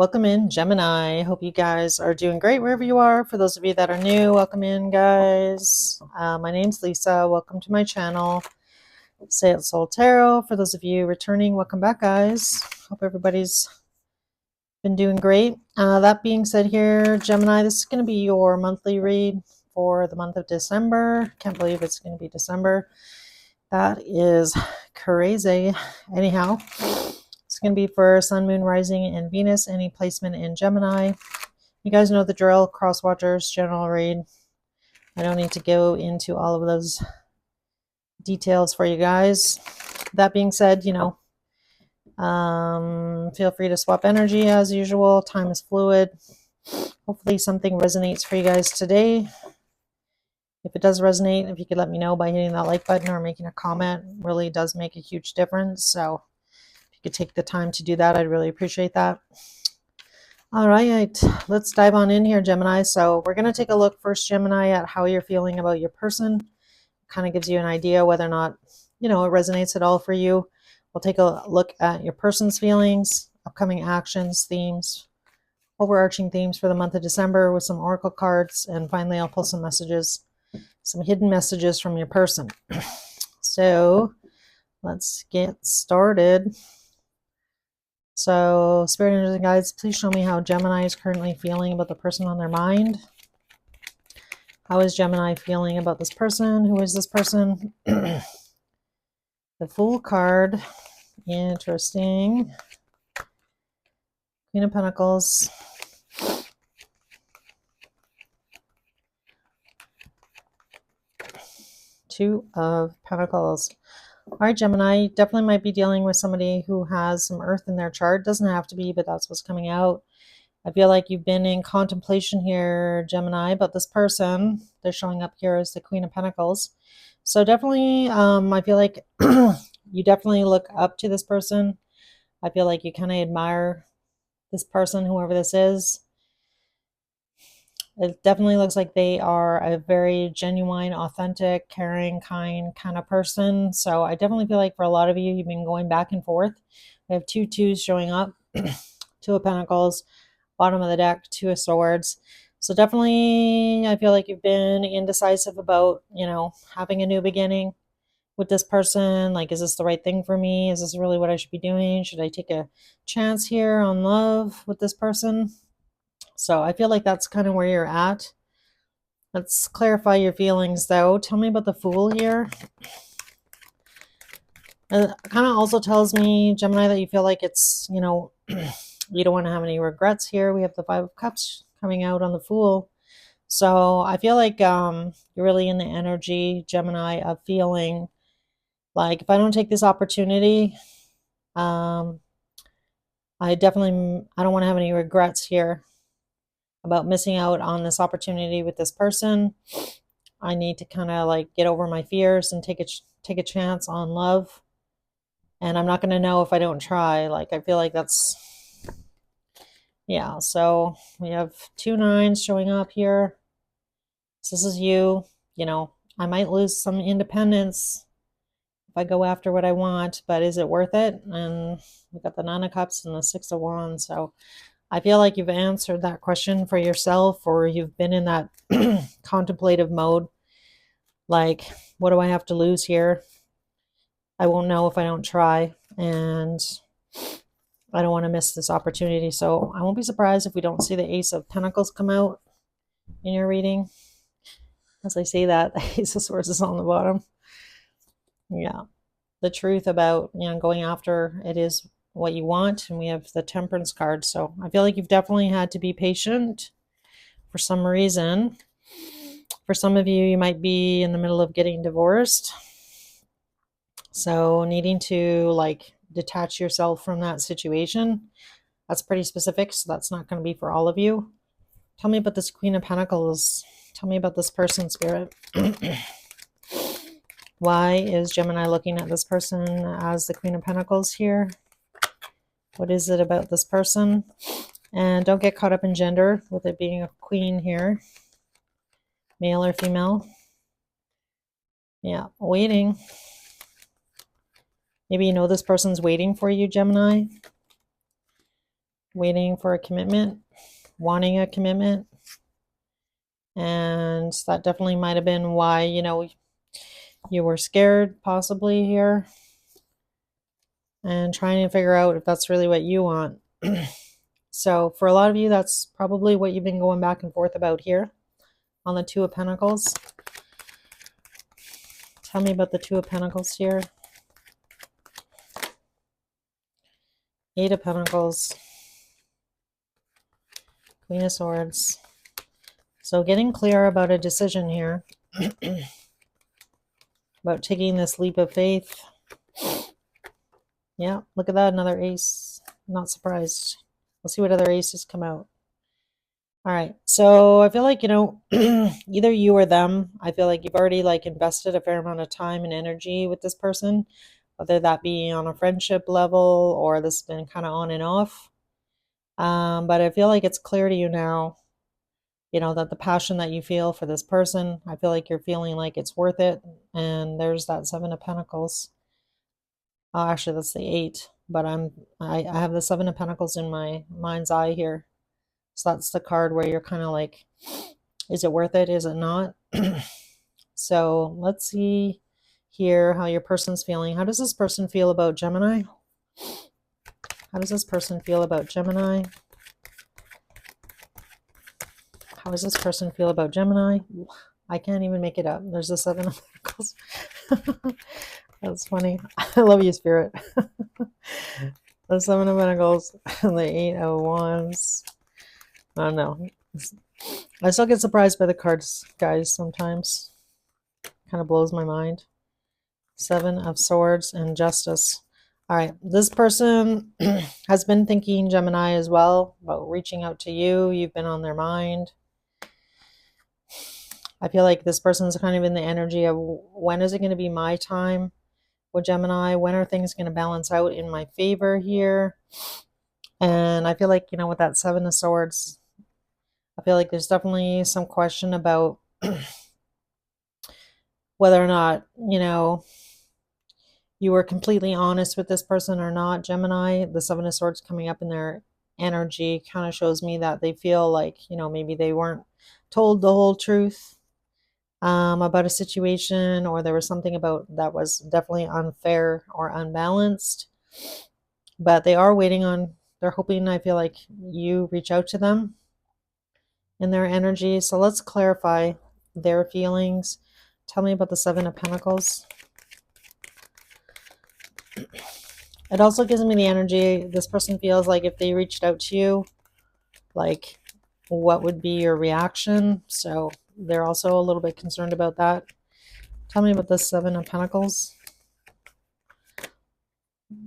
Welcome in, Gemini. Hope you guys are doing great wherever you are. For those of you that are new, welcome in, guys. My name's Lisa. Welcome to my channel, Say It Soul Tarot. For those of you returning, welcome back, guys. Hope everybody's been doing great. That being said here, Gemini, this is going to be your monthly read for the month of December. Can't believe it's going to be December. That is crazy. Anyhow, it's going to be for Sun, Moon, Rising, and Venus, any placement in Gemini. You guys know the drill, cross watchers, general read. I don't need to go into all of those details for you guys. That being said, feel free to swap energy as usual. Time is fluid. Hopefully something resonates for you guys today. If it does resonate, if you could let me know by hitting that like button or making a comment, really does make a huge difference. So if you could take the time to do that, I'd really appreciate that. All right, let's dive on in here, Gemini. So we're going to take a look first, Gemini, at how you're feeling about your person. Kind of gives you an idea whether or not, it resonates at all for you. We'll take a look at your person's feelings, upcoming actions, themes, overarching themes for the month of December with some oracle cards. And finally, I'll pull some messages, some hidden messages from your person. So let's get started. So, Spirit Angels and Guides, please show me how Gemini is currently feeling about the person on their mind. How is Gemini feeling about this person? Who is this person? The Fool card. Interesting. Queen of Pentacles. Two of Pentacles. All right, Gemini, definitely might be dealing with somebody who has some earth in their chart. Doesn't have to be, but that's what's coming out. I feel like you've been in contemplation here, Gemini, but this person, they're showing up here as the Queen of Pentacles. So definitely, I feel like you definitely look up to this person. I feel like you kind of admire this person, whoever this is. It definitely looks like they are a very genuine, authentic, caring, kind kind of person. So I definitely feel like for a lot of you, you've been going back and forth. We have two twos showing up, Two of Pentacles, bottom of the deck, Two of Swords. So definitely, I feel like you've been indecisive about, having a new beginning with this person. Like, is this the right thing for me? Is this really what I should be doing? Should I take a chance here on love with this person? So I feel like that's kind of where you're at. Let's clarify your feelings, though. Tell me about the Fool here. It kind of also tells me, Gemini, that you feel like it's, you don't want to have any regrets here. We have the Five of Cups coming out on the Fool. So I feel like you're really in the energy, Gemini, of feeling like if I don't take this opportunity, I don't want to have any regrets here about missing out on this opportunity with this person. I need to kind of like get over my fears and take a chance on love. And I'm not going to know if I don't try. Like, I feel like that's, yeah. So we have 2 9s showing up here. So this is you. I might lose some independence if I go after what I want, but is it worth it? And we got the 9 of Cups and the 6 of Wands. So I feel like you've answered that question for yourself, or you've been in that contemplative mode. Like, what do I have to lose here? I won't know if I don't try, and I don't want to miss this opportunity. So I won't be surprised if we don't see the Ace of Pentacles come out in your reading. As I say that, the Ace of Swords is on the bottom. Yeah. The truth about, going after it is what you want. And we have the Temperance card. So I feel like you've definitely had to be patient for some reason. For some of you, you might be in the middle of getting divorced. So needing to like detach yourself from that situation. That's pretty specific. So that's not going to be for all of you. Tell me about this Queen of Pentacles. Tell me about this person, Spirit. Why is Gemini looking at this person as the Queen of Pentacles here? What is it about this person? And don't get caught up in gender with it being a queen here. Male or female. Yeah, waiting. Maybe this person's waiting for you, Gemini. waiting for a commitment, wanting a commitment. And that definitely might have been why, you were scared possibly here, and trying to figure out if that's really what you want. So for a lot of you, that's probably what you've been going back and forth about here on the Two of Pentacles. Tell me about the Two of Pentacles here. Eight of Pentacles. Queen of Swords. So getting clear about a decision here. About taking this leap of faith. Yeah, look at that, another ace. Not surprised. We'll see what other aces come out. All right, so I feel like, either you or them, I feel like you've already like invested a fair amount of time and energy with this person, whether that be on a friendship level or this has been kind of on and off. But I feel like it's clear to you now, that the passion that you feel for this person, I feel like you're feeling like it's worth it. And there's that Seven of Pentacles. Oh, actually, that's the eight, but I have the Seven of Pentacles in my mind's eye here. So that's the card where you're kind of like, is it worth it? Is it not? So let's see here how your person's feeling. How does this person feel about Gemini? How does this person feel about Gemini? How does this person feel about Gemini? I can't even make it up. There's the Seven of Pentacles. That's funny. I love you, Spirit. The Seven of Pentacles and the Eight of Wands. I don't know. I still get surprised by the cards, guys, sometimes. Kind of blows my mind. Seven of Swords and Justice. All right. This person has been thinking, Gemini, as well, about reaching out to you. You've been on their mind. I feel like this person's kind of in the energy of, when is it going to be my time with Gemini? When are things going to balance out in my favor here? And I feel like, with that Seven of Swords, I feel like there's definitely some question about whether or not, you were completely honest with this person or not, Gemini. The Seven of Swords coming up in their energy kind of shows me that they feel like, maybe they weren't told the whole truth about a situation, or there was something about that was definitely unfair or unbalanced. But they are waiting on, they're hoping, I feel like, you reach out to them in their energy. So let's clarify their feelings. Tell me about the Seven of Pentacles. It also gives me the energy this person feels like if they reached out to you, like, what would be your reaction? So they're also a little bit concerned about that. Tell me about the Seven of Pentacles.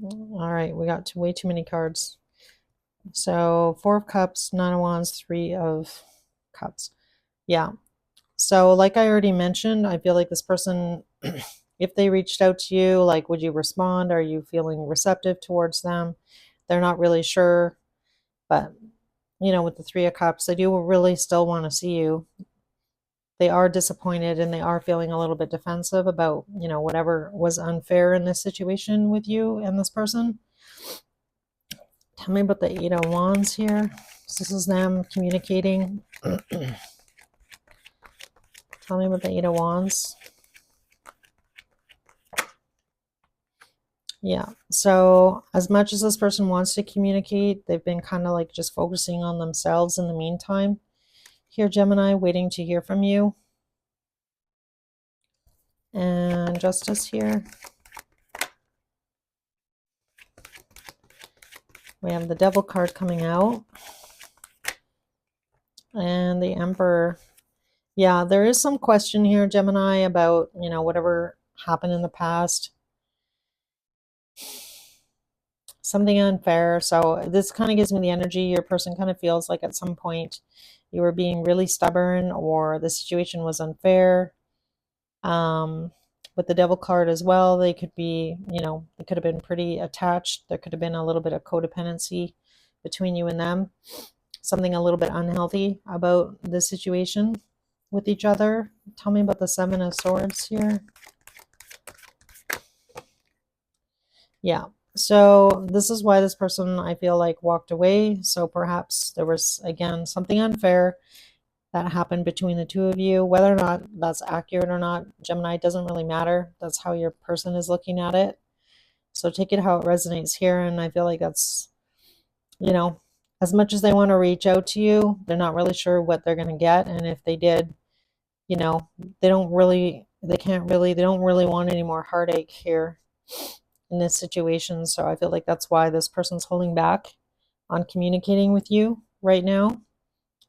All right, we got way too many cards. So Four of Cups, Nine of Wands, Three of Cups. Yeah. So like I already mentioned, I feel like this person, if they reached out to you, like, would you respond? Are you feeling receptive towards them? They're not really sure. But, with the Three of Cups, they do really still want to see you. They are disappointed and they are feeling a little bit defensive about, whatever was unfair in this situation with you and this person. Tell me about the Eight of Wands here. This is them communicating. Tell me about the Eight of Wands. Yeah, so as much as this person wants to communicate, they've been kind of like just focusing on themselves in the meantime. Here, Gemini, waiting to hear from you. And Justice here. We have the Devil card coming out. And the Emperor. Yeah, there is some question here, Gemini, about, whatever happened in the past. Something unfair. So this kind of gives me the energy. Your person kind of feels like at some point you were being really stubborn, or the situation was unfair. With the Devil card as well, they could be, they could have been pretty attached. There could have been a little bit of codependency between you and them. Something a little bit unhealthy about the situation with each other. Tell me about the Seven of Swords here. Yeah. So this is why this person, I feel like, walked away. So perhaps there was, again, something unfair that happened between the two of you. Whether or not that's accurate or not, Gemini, doesn't really matter. That's how your person is looking at it. So take it how it resonates here. And I feel like that's, you know, as much as they want to reach out to you, they're not really sure what they're going to get. And if they did, you know, they don't really want any more heartache here in this situation. So I feel like that's why this person's holding back on communicating with you right now.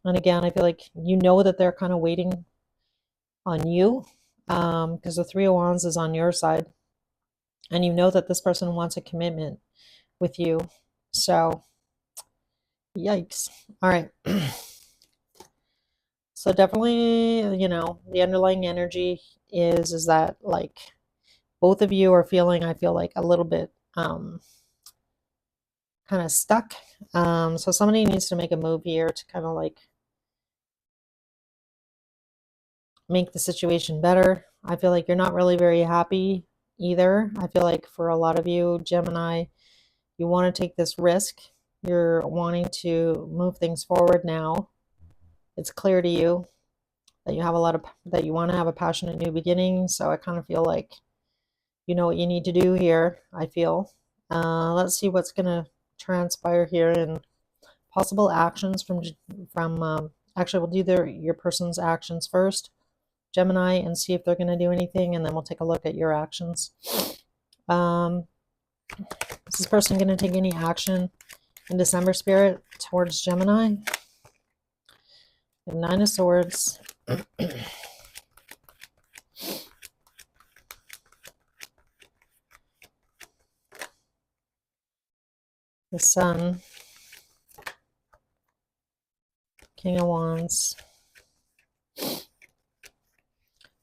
And again, I feel like you know that they're kind of waiting on you, because the Three of Wands is on your side. And you know that this person wants a commitment with you. So, yikes. All right. So definitely, the underlying energy is that, like, both of you are feeling, I feel like, a little bit kind of stuck. So somebody needs to make a move here to kind of like make the situation better. I feel like you're not really very happy either. I feel like for a lot of you, Gemini, you want to take this risk. You're wanting to move things forward now. It's clear to you that you want to have a passionate new beginning. So I kind of feel like you know what you need to do here, I feel. Let's see what's going to transpire here and possible actions from actually, we'll do your person's actions first, Gemini, and see if they're going to do anything, and then we'll take a look at your actions. Um, is this person going to take any action in December, Spirit, towards Gemini? The Nine of Swords. The Sun. King of Wands.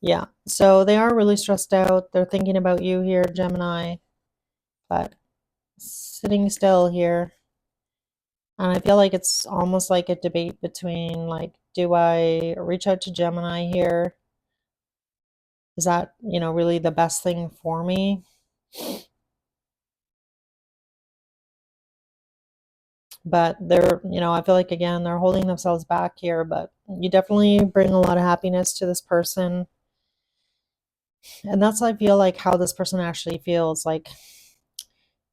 Yeah, so they are really stressed out. They're thinking about you here, Gemini, but sitting still here. And I feel like it's almost like a debate between, like, do I reach out to Gemini here? Is that, really the best thing for me? But I feel like, again, they're holding themselves back here, but you definitely bring a lot of happiness to this person. And that's, I feel like, how this person actually feels. Like,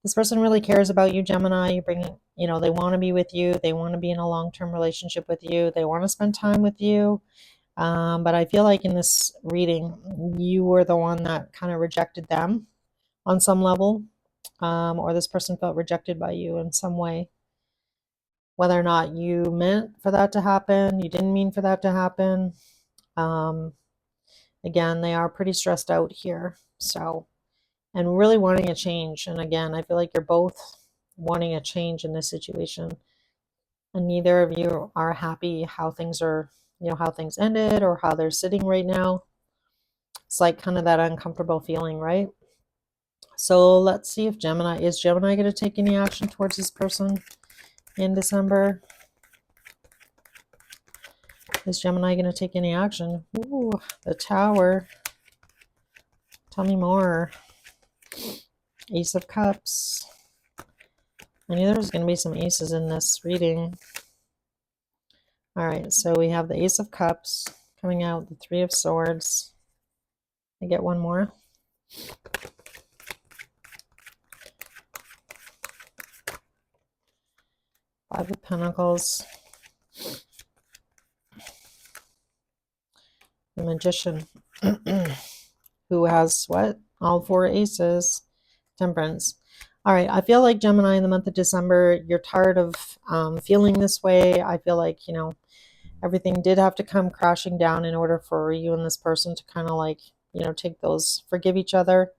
this person really cares about you, Gemini. They want to be with you. They want to be in a long-term relationship with you. They want to spend time with you. But I feel like in this reading, you were the one that kind of rejected them on some level, or this person felt rejected by you in some way. Whether or not you meant for that to happen, you didn't mean for that to happen. Um, Again, they are pretty stressed out here. So, and really wanting a change. And again, I feel like you're both wanting a change in this situation. And neither of you are happy how things are, how things ended or how they're sitting right now. It's like kind of that uncomfortable feeling, right? So let's see if is Gemini going to take any action towards this person in December? Is Gemini going to take any action? Ooh, the Tower. Tell me more. Ace of Cups. I knew there was going to be some aces in this reading. All right, so we have the Ace of Cups coming out, the Three of Swords. I get one more. Five of Pentacles. The Magician. Who has what? All four aces. Temperance. All right, I feel like, Gemini, in the month of December, you're tired of feeling this way. I feel like, everything did have to come crashing down in order for you and this person to kind of like, forgive each other.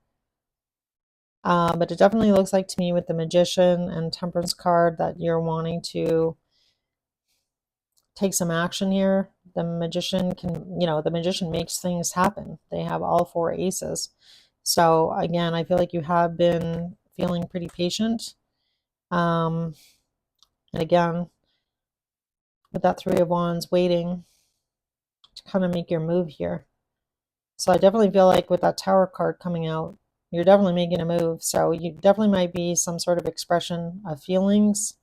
But it definitely looks like to me, with the Magician and Temperance card, that you're wanting to take some action here. The Magician the Magician makes things happen. They have all four aces. So again, I feel like you have been feeling pretty patient. And again, with that Three of Wands, waiting to kind of make your move here. So I definitely feel like with that Tower card coming out, You're definitely making a move. So you definitely might be some sort of expression of feelings.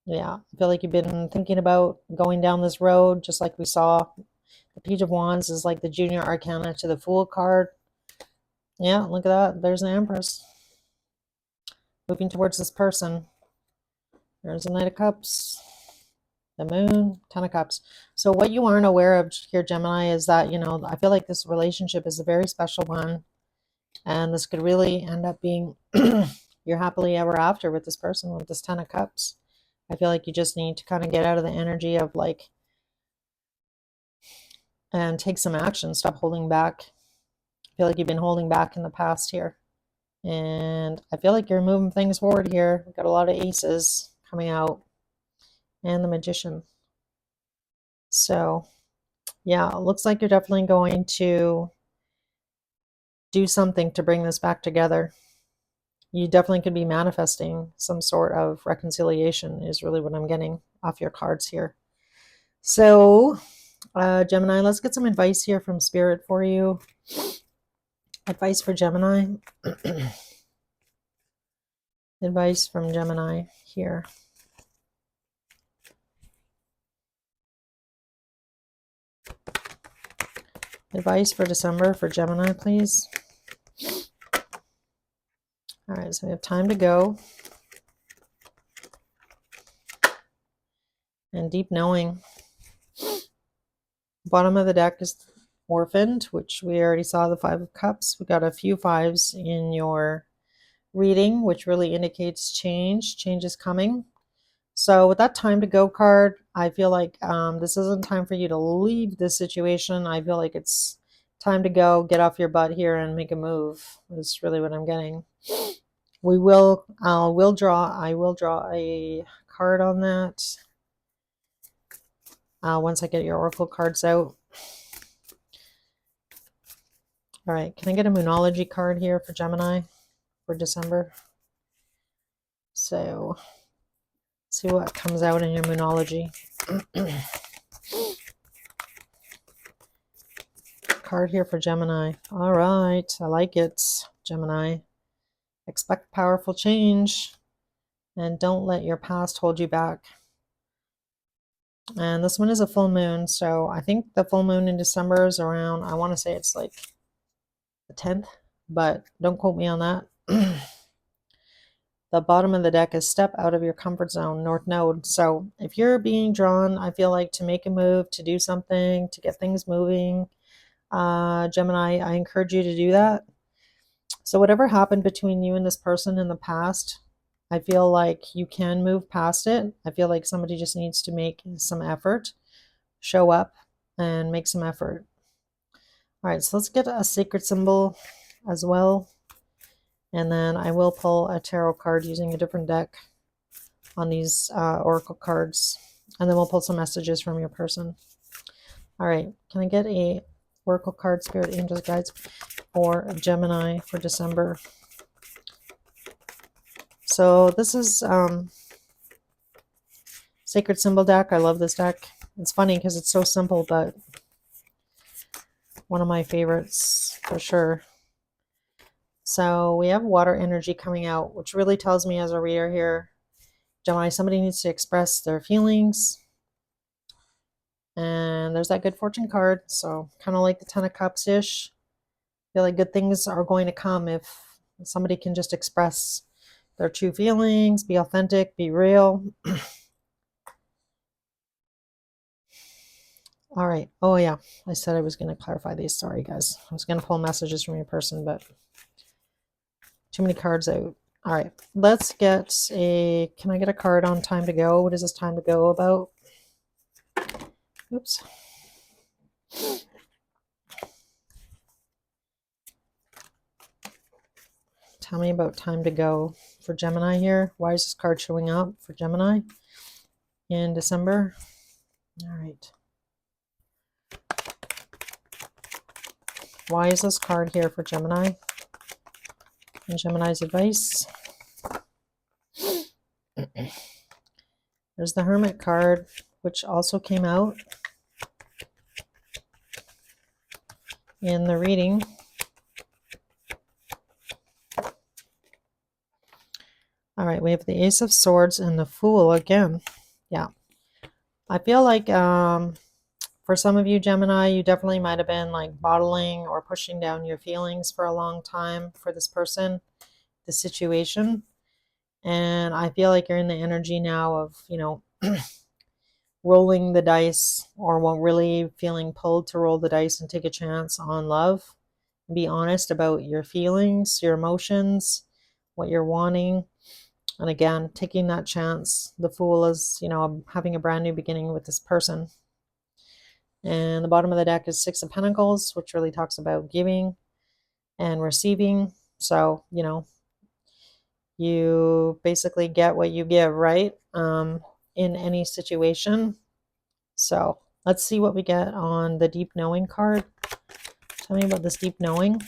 Yeah, I feel like you've been thinking about going down this road, just like we saw. The Page of Wands is like the junior arcana to the Fool card. Yeah, look at that. There's the Empress moving towards this person. There's the Knight of Cups, the Moon, Ten of Cups. So what you aren't aware of here, Gemini, is that, I feel like this relationship is a very special one. And this could really end up being your happily ever after with this person, with this Ten of Cups. I feel like you just need to kind of get out of the energy of like, and take some action. Stop holding back. I feel like you've been holding back in the past here. And I feel like you're moving things forward here. We've got a lot of aces coming out and the Magician. So yeah, it looks like you're definitely going to do something to bring this back together. You definitely could be manifesting some sort of reconciliation is really what I'm getting off your cards here. So Gemini, let's get some advice here from Spirit for you. Advice for Gemini. Advice from Gemini here. Advice for December for Gemini, please. All right, so we have time to go. And deep knowing. Bottom of the deck is Orphaned, which we already saw the Five of Cups. We got a few fives in your reading, which really indicates change. Change is coming. So with that time to go card, I feel like this isn't time for you to leave this situation. I feel like it's time to go, get off your butt here and make a move. Is really what I'm getting. I will draw a card on that once I get your oracle cards out. All right, can I get a Moonology card here for Gemini for December? So, see what comes out in your Moonology. Card here for Gemini. All right, I like it, Gemini. Expect powerful change and don't let your past hold you back. And this one is a full moon, so I think the full moon in December is around, I want to say it's like the 10th, but don't quote me on that. The bottom of the deck is step out of your comfort zone, North Node. So if you're being drawn, I feel like to make a move, to do something, to get things moving, Gemini, I encourage you to do that. So whatever happened between you and this person in the past, I feel like you can move past it. I feel like somebody just needs to make some effort, show up and make some effort. All right, so let's get a sacred symbol as well. And then I will pull a tarot card using a different deck on these oracle cards. And then we'll pull some messages from your person. All right, can I get a oracle card, Spirit, Angels, Guides for Gemini for December? So this is Sacred Symbol deck. I love this deck. It's funny because it's so simple, but one of my favorites for sure. So we have water energy coming out, which really tells me as a reader here, Gemini, somebody needs to express their feelings. And there's that good fortune card. So kind of like the Ten of Cups-ish. I feel like good things are going to come if somebody can just express their true feelings, be authentic, be real. All right. Oh, yeah. I said I was going to clarify these. Sorry, guys. I was going to pull messages from your person, but too many cards out. All right. Let's get a... Can I get a card on time to go? What is this time to go about? Oops. Tell me about time to go for Gemini here. Why is this card showing up for Gemini in December? All right. Why is this card here for Gemini? And Gemini's advice. There's the Hermit card, which also came out in the reading. All right, we have the Ace of Swords and the Fool again. Yeah. I feel like for some of you, Gemini, you definitely might have been like bottling or pushing down your feelings for a long time for this person, this situation. And I feel like you're in the energy now of, rolling the dice, or really feeling pulled to roll the dice and take a chance on love. Be honest about your feelings, your emotions, what you're wanting. And again, taking that chance. The Fool is, having a brand new beginning with this person. And the bottom of the deck is Six of Pentacles, which really talks about giving and receiving. So, you basically get what you give, right? In any situation. So let's see what we get on the Deep Knowing card. Tell me about this deep knowing.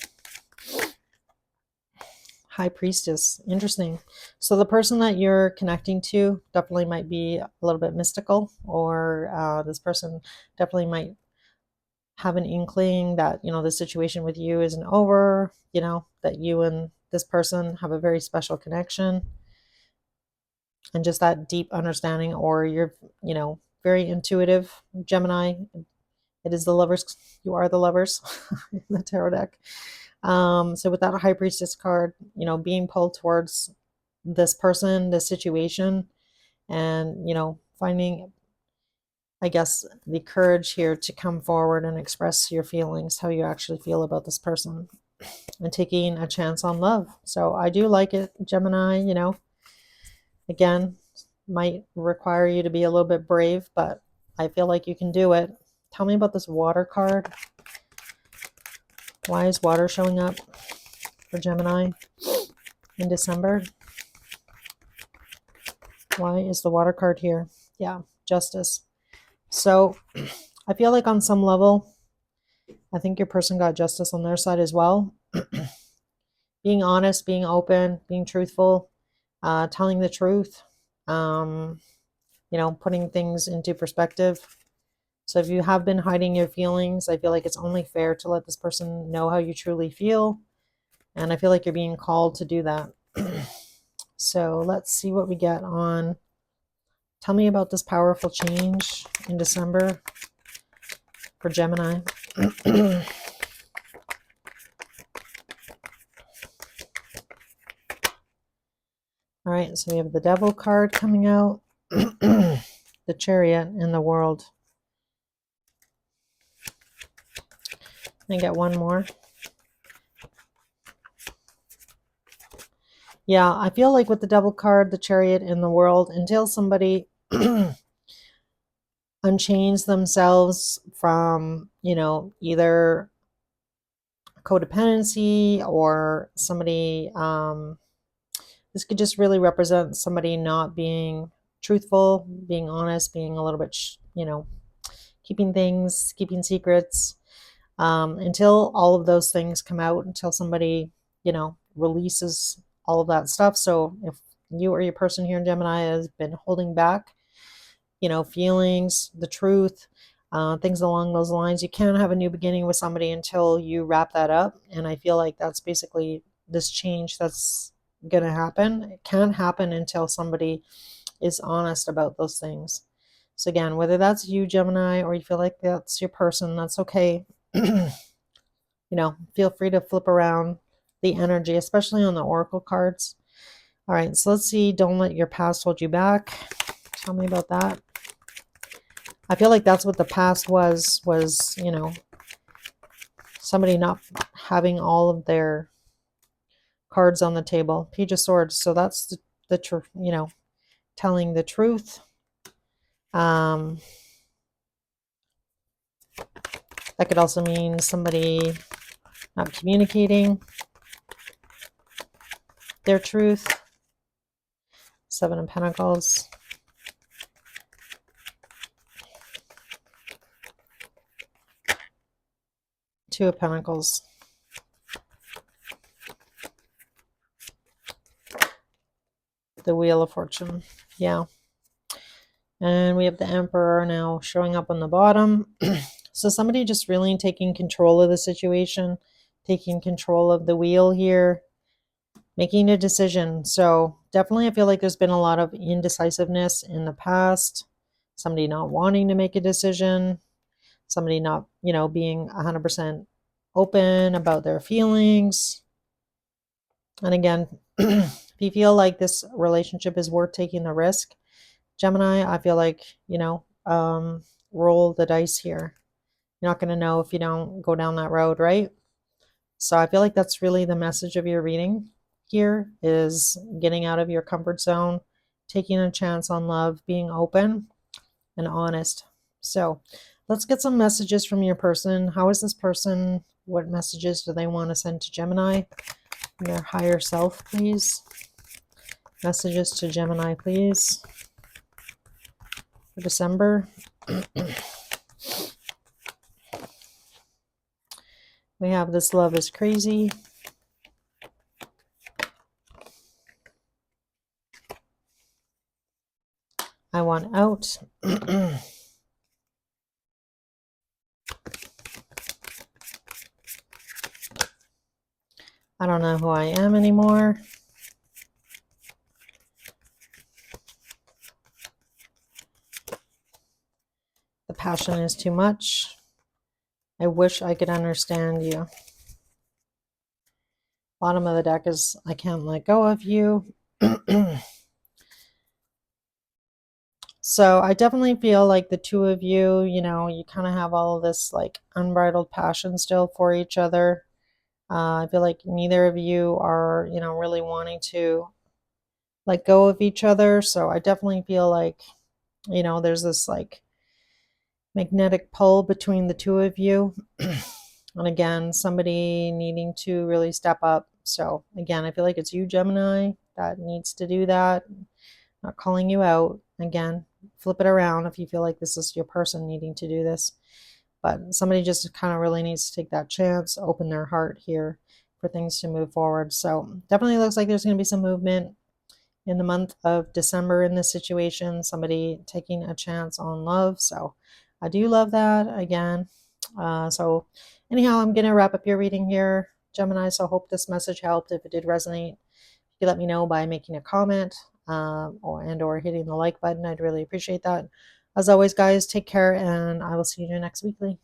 High Priestess. Interesting. So the person that you're connecting to definitely might be a little bit mystical, or this person definitely might have an inkling that, the situation with you isn't over, that you and this person have a very special connection and just that deep understanding, or you're, very intuitive, Gemini. It is the lovers. You are the lovers in the tarot deck. So with that High Priestess card, being pulled towards this person, this situation, and, finding, I guess, the courage here to come forward and express your feelings, how you actually feel about this person, and taking a chance on love. So I do like it, Gemini. Again, might require you to be a little bit brave, but I feel like you can do it. Tell me about this Water card. Why is water showing up for Gemini in December? Why is the Water card here? Yeah, Justice. So I feel like on some level, I think your person got justice on their side as well. Being honest, being open, being truthful, telling the truth, putting things into perspective. So if you have been hiding your feelings, I feel like it's only fair to let this person know how you truly feel. And I feel like you're being called to do that. So let's see what we get on. Tell me about this powerful change in December for Gemini. All right, so we have the Devil card coming out, the Chariot, and the World. I get one more. Yeah, I feel like with the Devil card, the Chariot, and the World, until somebody unchains themselves from, either codependency or somebody, this could just really represent somebody not being truthful, being honest, being a little bit, keeping secrets. Until all of those things come out, until somebody, releases all of that stuff. So if you or your person here in Gemini has been holding back, feelings, the truth, things along those lines, you can't have a new beginning with somebody until you wrap that up. And I feel like that's basically this change that's going to happen. It can't happen until somebody is honest about those things. So again, whether that's you, Gemini, or you feel like that's your person, that's okay. Feel free to flip around the energy, especially on the Oracle cards. All right, so let's see. Don't let your past hold you back. Tell me about that. I feel like that's what the past was, somebody not having all of their cards on the table. Page of Swords. So that's the truth, telling the truth. That could also mean somebody not communicating their truth. Seven of Pentacles. Two of Pentacles. The Wheel of Fortune. Yeah. And we have the Emperor now showing up on the bottom. So somebody just really taking control of the situation, taking control of the wheel here. making a decision. So definitely I feel like there's been a lot of indecisiveness in the past, somebody not wanting to make a decision, somebody not, being 100% open about their feelings. And again, if you feel like this relationship is worth taking the risk, Gemini, I feel like, roll the dice here. You're not going to know if you don't go down that road, right? So I feel like that's really the message of your reading here, is getting out of your comfort zone, taking a chance on love, being open and honest. So let's get some messages from your person. How is this person? What messages do they want to send to Gemini? Their higher self, please. Messages to Gemini, please, for December. We have this love is crazy. I want out. I don't know who I am anymore. The passion is too much. I wish I could understand you. Bottom of the deck is I can't let go of you. So I definitely feel like the two of you, you kind of have all of this like unbridled passion still for each other. I feel like neither of you are, really wanting to let go of each other. So I definitely feel like, there's this like magnetic pull between the two of you. And again, somebody needing to really step up. So again, I feel like it's you, Gemini, that needs to do that. Not calling you out. Again, flip it around if you feel like this is your person needing to do this. But somebody just kind of really needs to take that chance, open their heart here for things to move forward. So definitely looks like there's going to be some movement in the month of December in this situation. Somebody taking a chance on love. So I do love that again. So anyhow, I'm going to wrap up your reading here, Gemini. So I hope this message helped. If it did resonate, you let me know by making a comment or hitting the like button. I'd really appreciate that. As always, guys, take care, and I will see you next weekly.